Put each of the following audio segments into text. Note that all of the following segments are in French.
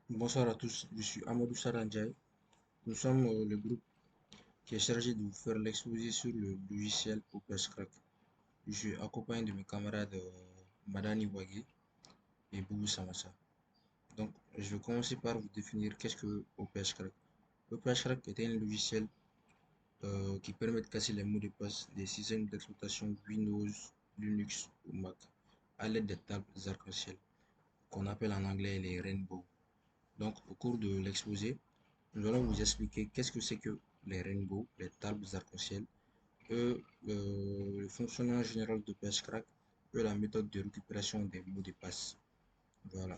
Bonsoir à tous, je suis Amadou Sarandjaï. Nous sommes le groupe qui est chargé de vous faire l'exposé sur le logiciel OpenScrack. Je suis accompagné de mes camarades Madani Wagi et Boubou Samassa. Donc, je vais commencer par vous définir qu'est-ce que OpenScrack. OpenScrack est un logiciel qui permet de casser les mots de passe des systèmes d'exploitation Windows, Linux ou Mac à l'aide des tables arc-en-ciel qu'on appelle en anglais les rainbow. Donc, au cours de l'exposé, nous allons vous expliquer qu'est-ce que c'est que les rainbows, les tables arc-en-ciel, le fonctionnement général de PageCrack et la méthode de récupération des mots de passe. Voilà.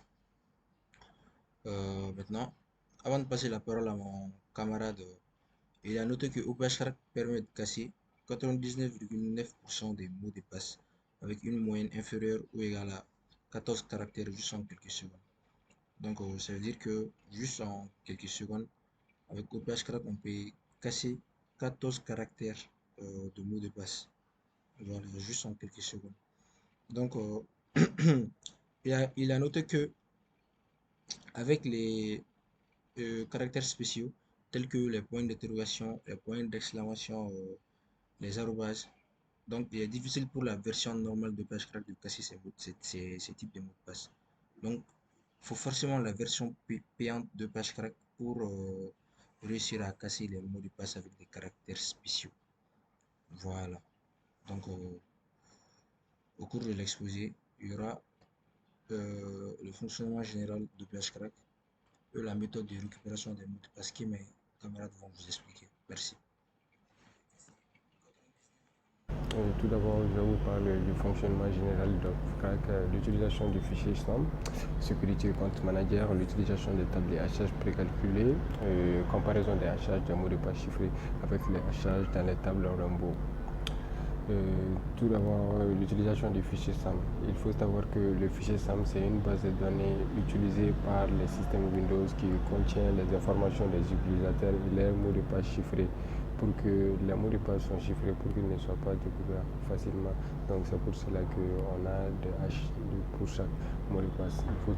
Maintenant, avant de passer la parole à mon camarade, il a noté que OPHCrack permet de casser 99,9% des mots de passe avec une moyenne inférieure ou égale à 14 caractères juste en quelques secondes. Donc, ça veut dire que juste en quelques secondes, avec OPHCrack, on peut casser 14 caractères de mots de passe. Voilà, juste en quelques secondes. Donc, il a noté que avec les caractères spéciaux, tels que les points d'interrogation, les points d'exclamation, les arrobases, donc il est difficile pour la version normale de PageCrack de casser ces types de mots de passe. Donc, il faut forcément la version payante de PageCrack pour réussir à casser les mots de passe avec des caractères spéciaux. Voilà. Donc, au cours de l'exposé, il y aura le fonctionnement général de PageCrack et la méthode de récupération des mots de passe que mes camarades vont vous expliquer. Merci. Tout d'abord, je vais vous parler du fonctionnement général d'Opcrack, l'utilisation du fichier SNAM, Security Account Manager, l'utilisation des tables de hachage précalculées, comparaison des hachages des mots de passe chiffrés avec les hachages dans les tables Rainbow. Tout d'abord, l'utilisation du fichier SAM. Il faut savoir que le fichier SAM, c'est une base de données utilisée par les systèmes Windows qui contient les informations des utilisateurs et leurs mots de passe chiffrés pour que les mots de passe sont chiffrés pour qu'ils ne soient pas découverts facilement. Donc c'est pour cela qu'on a des hash pour chaque mot de passe. Il faut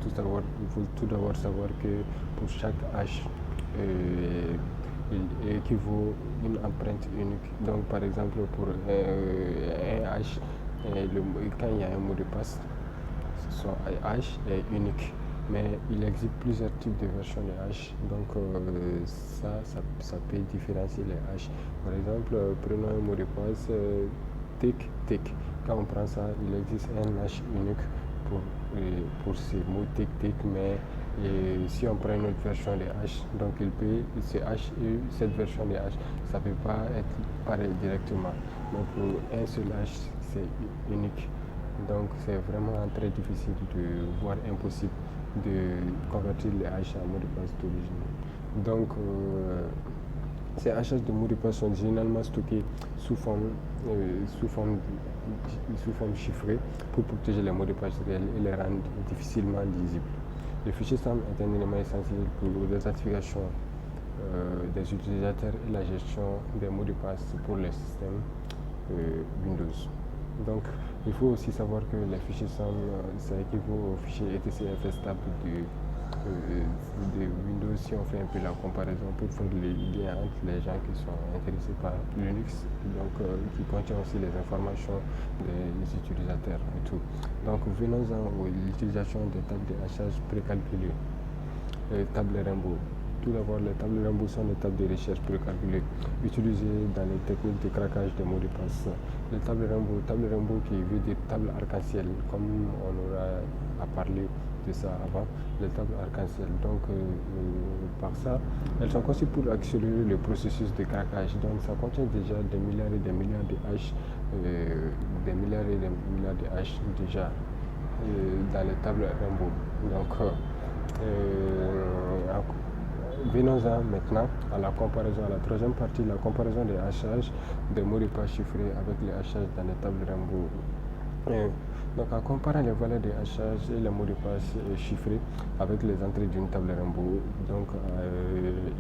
tout d'abord savoir que pour chaque hash, il équivaut une empreinte unique. Donc par exemple pour un hash, quand il y a un mot de passe, son hash est unique. Mais il existe plusieurs types de versions de hash, donc ça peut différencier les hash. Par exemple, prenons un mot de passe tic tic. Quand on prend ça, il existe un hash unique pour ces mots tic tic, mais si on prend une autre version de hash, donc cette version de hash, ça ne peut pas être pareil directement. Donc pour un seul hash, c'est unique. Donc c'est vraiment très difficile voire impossible de convertir les hash en mot de passe d'origine. Donc ces hashes de mots de passe sont généralement stockés sous forme, chiffrée pour protéger les mots de passe réels et les rendre difficilement lisibles. Le fichier SAM est un élément essentiel pour l'identification des utilisateurs et la gestion des mots de passe pour les systèmes Windows. Donc, il faut aussi savoir que les fichiers SAM, ça équivaut aux fichiers etcfs stable de Windows si on fait un peu la comparaison pour faire les liens entre les gens qui sont intéressés par Linux, donc qui contient aussi les informations des utilisateurs et tout. Donc, venons-en à l'utilisation des tables de hachage précalculées, les tables Rainbow. Tout d'abord, les tables Rainbow sont des tables de recherche précalculées utilisées dans les techniques de craquage des mots de passe. Les tables Rainbow qui veut dire table arc-en-ciel, comme on aura à parler de ça avant, les tables arc-en-ciel. Donc, par ça, elles sont conçues pour accélérer le processus de craquage. Donc, ça contient déjà des milliards et des milliards de hash, déjà dans les tables Rainbow. Donc, venons-en maintenant à la comparaison, à la troisième partie, la comparaison des hachages des mots de passe chiffrés avec les hachages dans les tables Rainbow. Donc en comparant les valeurs des hachages et les mots de passe chiffrés avec les entrées d'une table Rainbow, donc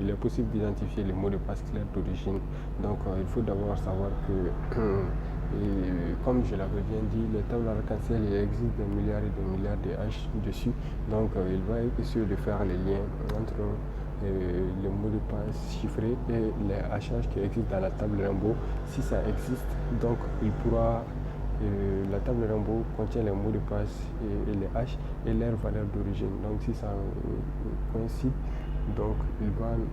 il est possible d'identifier les mots de passe clairs d'origine. Donc il faut d'abord savoir que Et comme je l'avais bien dit, les tables arc-en-ciel, il existe des milliards et des milliards de haches dessus. Donc il va essayer de faire les liens entre les mots de passe chiffrés et les hachages qui existent dans la table Rainbow. Si ça existe, donc il pourra la table Rainbow contient les mots de passe et les haches et leur valeur d'origine. Donc si ça coïncide, donc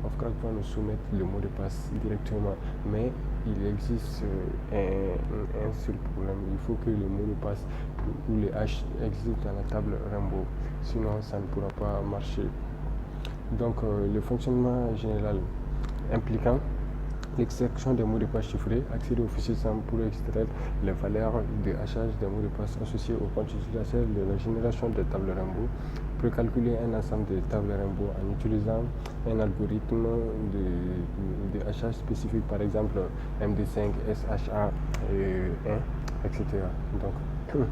Offcrack va nous soumettre le mot de passe directement. Mais il existe un seul problème. Il faut que le mot de passe ou les haches existent dans la table Rainbow. Sinon, ça ne pourra pas marcher. Donc le fonctionnement général impliquant l'extraction des mots de passe chiffrés, accéder au fichier SAM pour extraire les valeurs de hachage des mots de passe associés au compte utilisateur de la génération des tables Rainbow, précalculer un ensemble de tables Rainbow en utilisant un algorithme de hachage spécifique, par exemple MD5, SHA1, etc. Donc,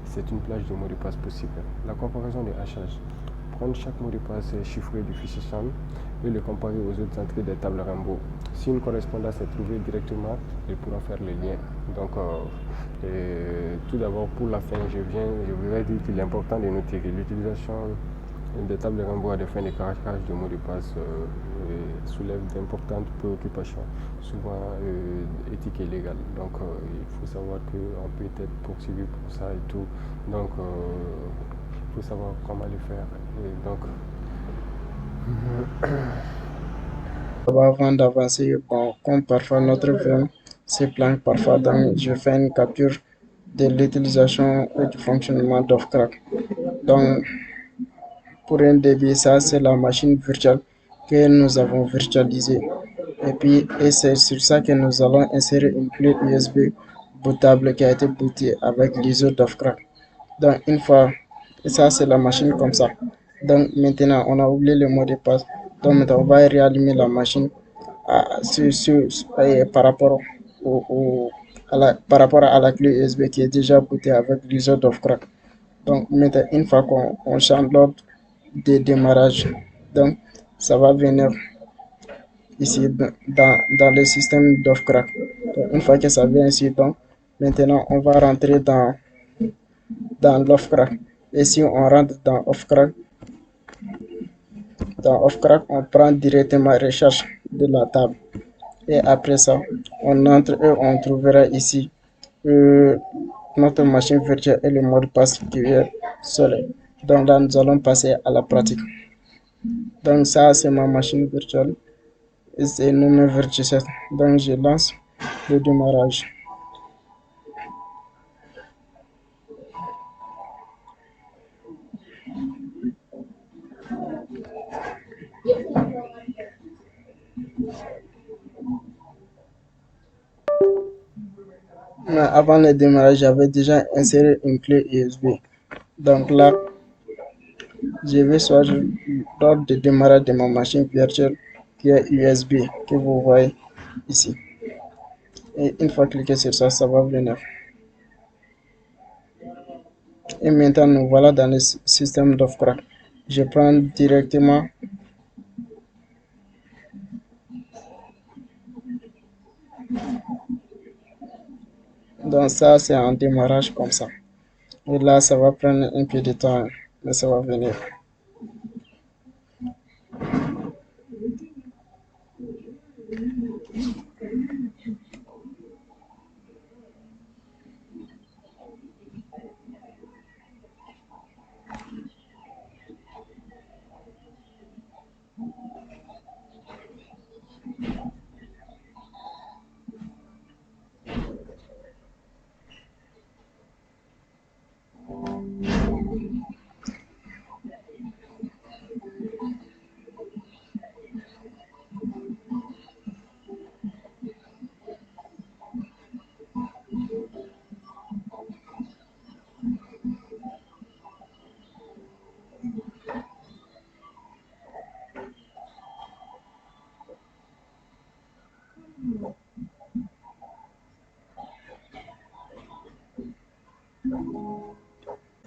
c'est une plage de mots de passe possible. La comparaison des hachages. Prendre chaque mot de passe chiffré du fichier SAM et le comparer aux autres entrées des tables Rainbow. Si une correspondance est trouvée directement, il pourra faire le lien. Donc, tout d'abord, pour la fin, je voudrais dire qu'il est important de noter que l'utilisation des tables Rainbow à des fins de craquage de mots de passe soulève d'importantes préoccupations, souvent éthiques et légales. Donc, il faut savoir qu'on peut être poursuivi pour ça et tout. Donc, il faut savoir comment le faire. Et donc, Avant d'avancer, bon, comme parfois notre VM se plante parfois, donc je fais une capture de l'utilisation et du fonctionnement d'Offcrack. Donc, pour un début, ça c'est la machine virtuelle que nous avons virtualisée. Et c'est sur ça que nous allons insérer une clé USB bootable qui a été bootée avec l'ISO d'Offcrack. Donc, une fois, et ça c'est la machine comme ça. Donc, maintenant, on a oublié le mot de passe. Donc, maintenant, on va réallumer la machine par rapport par rapport à la clé USB qui est déjà bootée avec l'ISO d'Offcrack. Donc, maintenant, une fois qu'on change l'ordre de démarrage, donc ça va venir ici dans le système d'Offcrack. Donc, une fois que ça vient ici, donc maintenant on va rentrer dans l'Offcrack. Et si on rentre dans Offcrack, on prend directement recherche de la table. Et après ça, on entre et on trouvera ici notre machine virtuelle et le mot de passe qui est Soleil. Donc là, nous allons passer à la pratique. Donc ça, c'est ma machine virtuelle. Et c'est nommé Virtuset. Donc je lance le démarrage. Mais avant le démarrage, j'avais déjà inséré une clé USB. Donc là, je vais choisir l'ordre de démarrage de ma machine virtuelle qui est USB que vous voyez ici. Et une fois cliqué sur ça, ça va venir. Et maintenant, nous voilà dans le système d'Offcrack. Je prends directement. Donc ça, c'est un démarrage comme ça. Et là, ça va prendre un peu de temps, mais ça va venir.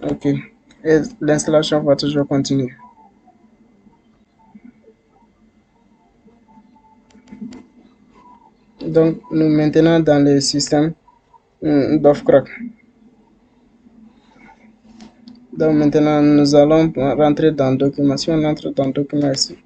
Ok. Et l'installation va toujours continuer. Donc, nous maintenant dans le système. d'Offcrack. Donc maintenant, nous allons rentrer dans document. Si on entre dans document ici,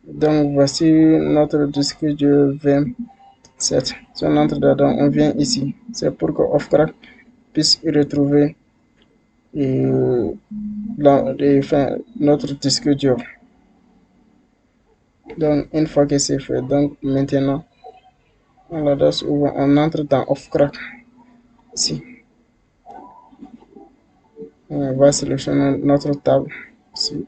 donc voici notre disque dur 27. Si on entre dedans, on vient ici. C'est pour que Offcrack puisse y retrouver notre disque dur. Donc une fois que c'est fait, donc maintenant on entre dans Offcrack ici. On va sélectionner notre table ici.